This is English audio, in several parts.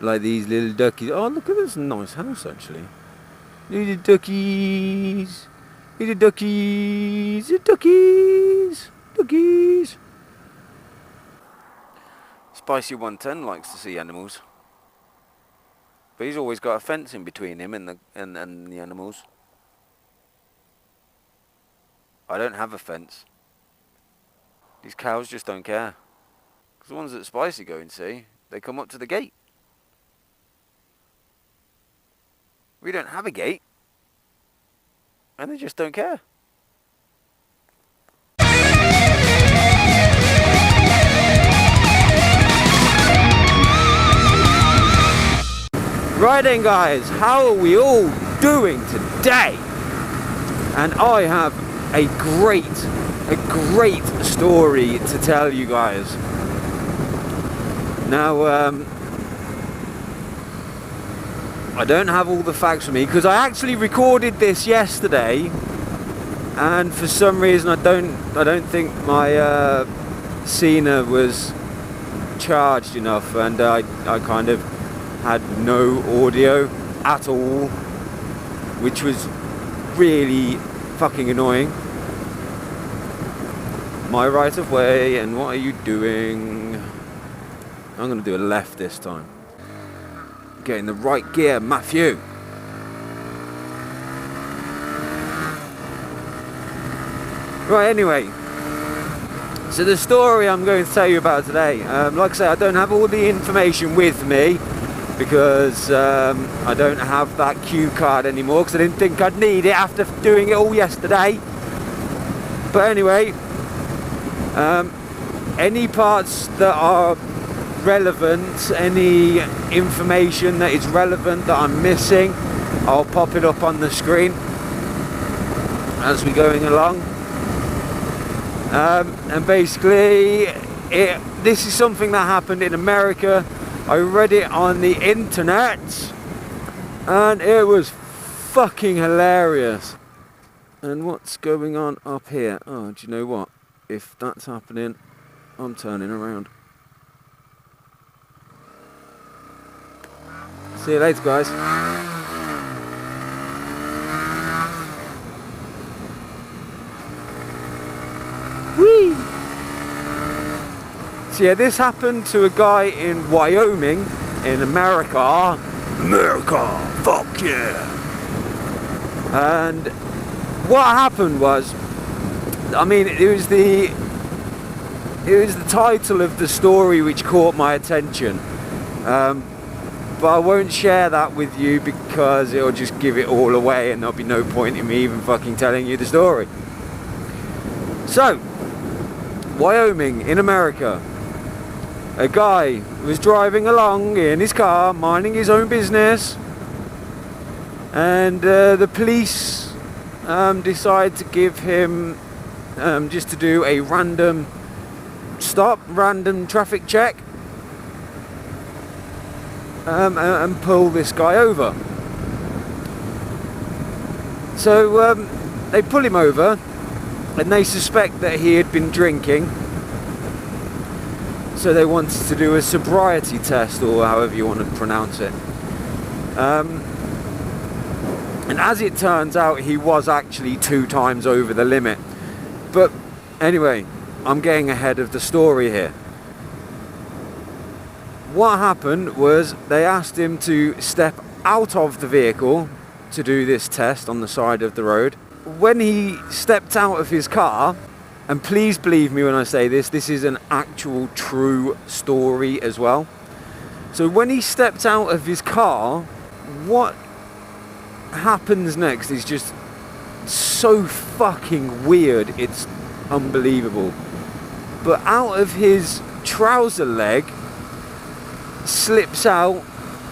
Like these little duckies. Oh, look at this nice house actually. Little duckies. Little duckies. Little duckies. Duckies. Spicy 110 likes to see animals. But he's always got a fence in between him and the animals. I don't have a fence. These cows just don't care. Because the ones that Spicy go and see, they come up to the gate. We don't have a gate. And they just don't care. Right then guys, how are we all doing today? And I have a great story to tell you guys. Now, I don't have all the facts with me because I actually recorded this yesterday, and for some reason I don't think my Sena was charged enough, and I kind of had no audio at all, which was really fucking annoying. My right of way, and what are you doing? I'm gonna do a left this time. Get in the right gear, Matthew. Right, anyway. So the story I'm going to tell you about today, like I say, I don't have all the information with me because I don't have that cue card anymore because I didn't think I'd need it after doing it all yesterday. But anyway, any parts that are relevant, any information that is relevant that I'm missing, I'll pop it up on the screen as we're going along. And basically, this is something that happened in America. I read it on the internet and it was fucking hilarious. And what's going on up here? Oh, do you know what? If that's happening, I'm turning around. See you later, guys. Whee! So yeah, this happened to a guy in Wyoming, in America. America, fuck yeah! And what happened was, I mean, it was the title of the story which caught my attention. But I won't share that with you because it'll just give it all away and there'll be no point in me even fucking telling you the story. So, Wyoming in America. A guy was driving along in his car, minding his own business, and the police decide to give him just to do a random stop, random traffic check, and pull this guy over. So they pull him over and they suspect that he had been drinking, so they wanted to do a sobriety test, or however you want to pronounce it. And as it turns out, he was actually 2 times over the limit. But anyway, I'm getting ahead of the story here. What happened was they asked him to step out of the vehicle to do this test on the side of the road. When he stepped out of his car, and please believe me when I say this, this is an actual true story as well. So when he stepped out of his car, what happens next is just so fucking weird, it's unbelievable. But out of his trouser leg slips out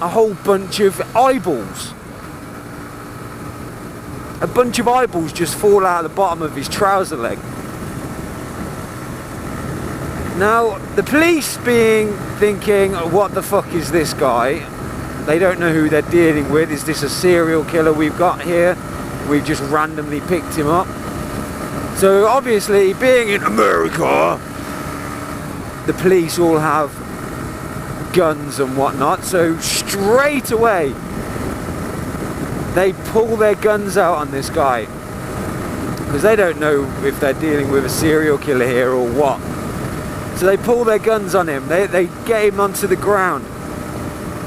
a whole bunch of eyeballs. A bunch of eyeballs just fall out of the bottom of his trouser leg. Now, the police thinking, what the fuck is this guy? They don't know who they're dealing with. Is this a serial killer we've got here? We've just randomly picked him up. So obviously, being in America, the police all have guns and whatnot, so straight away they pull their guns out on this guy, because they don't know if they're dealing with a serial killer here or what. So they pull their guns on him, they get him onto the ground,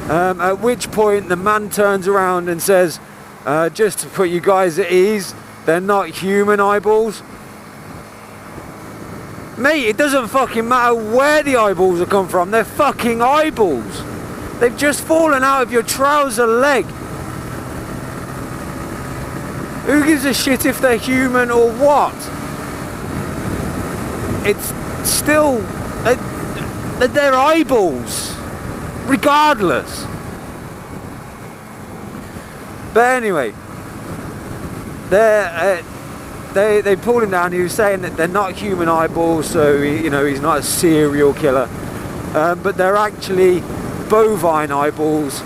at which point the man turns around and says, just to put you guys at ease, they're not human eyeballs. Mate, it doesn't fucking matter where the eyeballs have come from, they're fucking eyeballs. They've just fallen out of your trouser leg. Who gives a shit if they're human or what? It's still, they're eyeballs, regardless. But anyway, they pulled him down. He was saying that they're not human eyeballs, so you know, he's not a serial killer, but they're actually bovine eyeballs,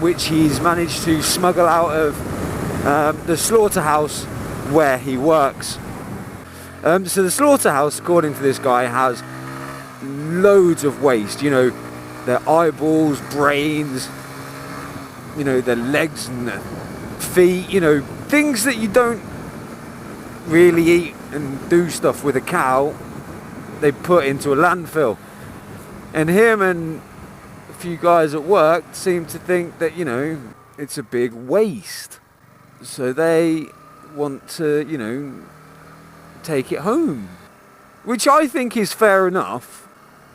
which he's managed to smuggle out of the slaughterhouse where he works. So the slaughterhouse, according to this guy, has loads of waste. You know, their eyeballs, brains, you know, their legs and their feet, you know, things that you don't really eat and do stuff with a cow, they put into a landfill. And him and a few guys at work seem to think that, you know, it's a big waste. So they want to, you know, take it home. Which I think is fair enough.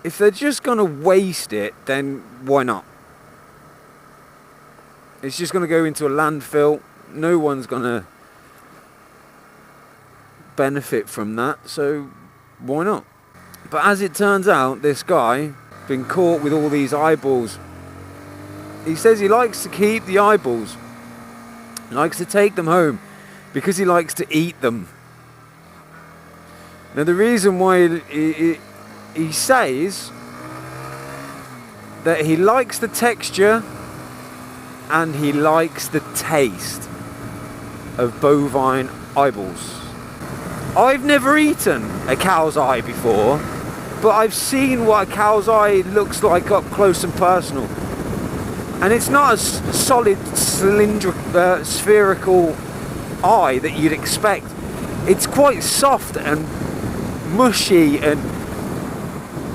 If they're just going to waste it, then why not? It's just going to go into a landfill. No one's going to benefit from that, so why not? But as it turns out, this guy been caught with all these eyeballs. He says he likes to keep the eyeballs. He likes to take them home because he likes to eat them. Now the reason why he says that he likes the texture and he likes the taste of bovine eyeballs. I've never eaten a cow's eye before, but I've seen what a cow's eye looks like up close and personal. And it's not a solid, cylindrical, spherical eye that you'd expect. It's quite soft and mushy, and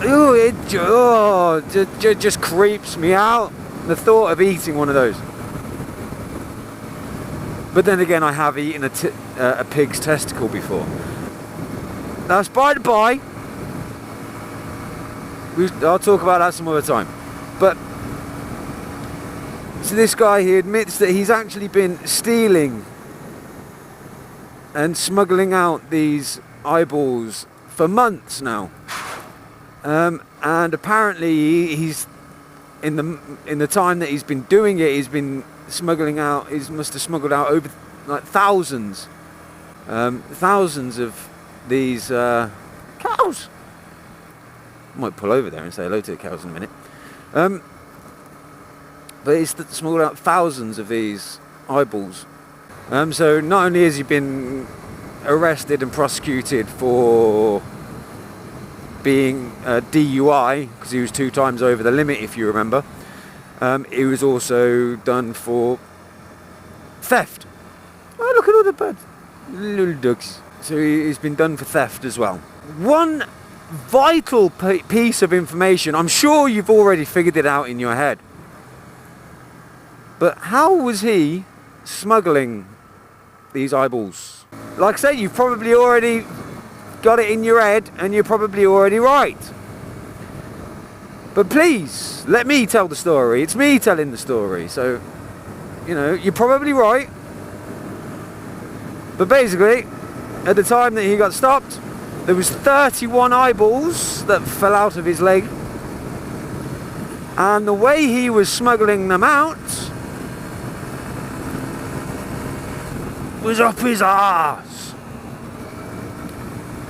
it just creeps me out, the thought of eating one of those. But then again, I have eaten a pig's testicle before. That's by the by. I'll talk about that some other time. But so this guy, he admits that he's actually been stealing and smuggling out these eyeballs for months now. And apparently he's in the time that he's been doing it, he's been smuggling out. He must have smuggled out over like thousands of these cows. I might pull over there and say hello to the cows in a minute. But he's smuggled out thousands of these eyeballs. So not only has he been arrested and prosecuted for being DUI, because he was 2 times over the limit, if you remember, he was also done for theft. Oh, look at all the birds, little ducks. So he's been done for theft as well. One vital piece of information, I'm sure you've already figured it out in your head, but how was he smuggling these eyeballs? Like I say, you've probably already got it in your head and you're probably already right. But please, let me tell the story. It's me telling the story. So, you know, you're probably right. But basically, at the time that he got stopped, there was 31 eyeballs that fell out of his leg. And the way he was smuggling them out was up his arse.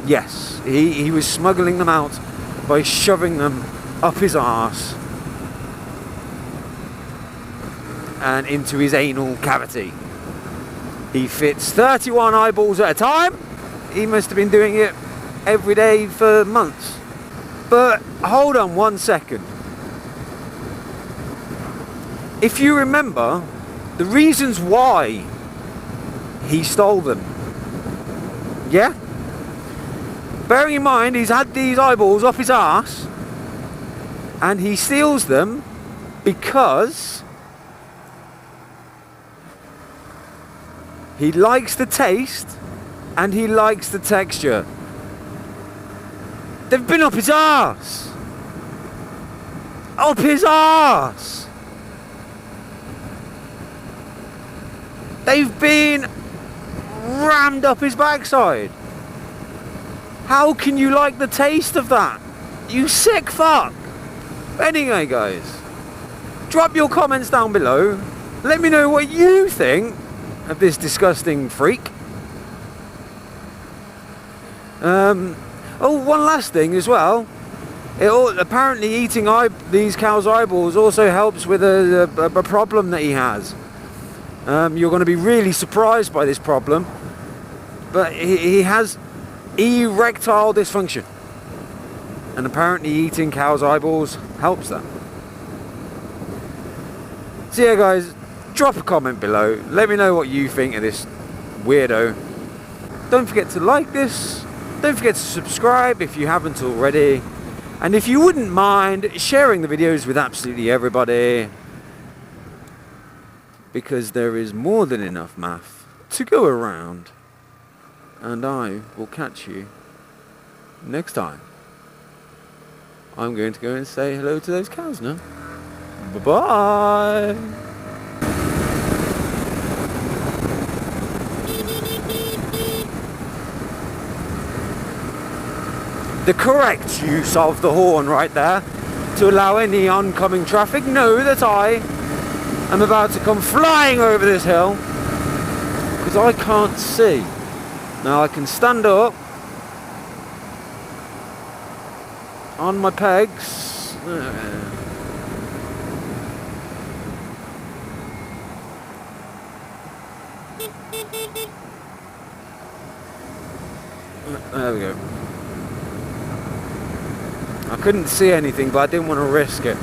Yes, he was smuggling them out by shoving them up his arse and into his anal cavity. He fits 31 eyeballs at a time. He must have been doing it every day for months. But hold on one second. if you remember the reasons why he stole them, yeah? Bearing in mind he's had these eyeballs up his arse, and he steals them because he likes the taste and he likes the texture. They've been up his arse. Up his arse. They've been rammed up his backside. How can you like the taste of that? You sick fuck. Anyway, guys, drop your comments down below. Let me know what you think of this disgusting freak. Oh, one last thing as well. Apparently eating these cows' eyeballs also helps with a problem that he has. You're going to be really surprised by this problem, but he has erectile dysfunction, and apparently eating cows' eyeballs helps that. So yeah, guys, drop a comment below. Let me know what you think of this weirdo. Don't forget to like this. Don't forget to subscribe if you haven't already. And if you wouldn't mind sharing the videos with absolutely everybody, because there is more than enough math to go around. And I will catch you next time. I'm going to go and say hello to those cows now. Bye-bye. The correct use of the horn right there to allow any oncoming traffic know that I am about to come flying over this hill, because I can't see. Now I can stand up on my pegs. There we go. I couldn't see anything, but I didn't want to risk it.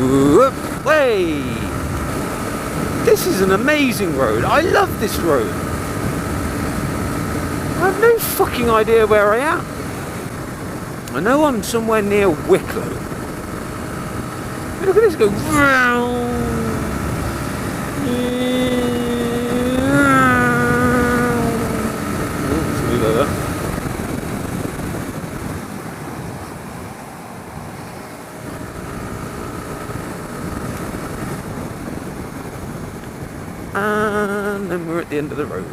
Whoop, way! This is an amazing road. I love this road. I have no fucking idea where I am. I know I'm somewhere near Wicklow. Look at this go round. And then we're at the end of the road.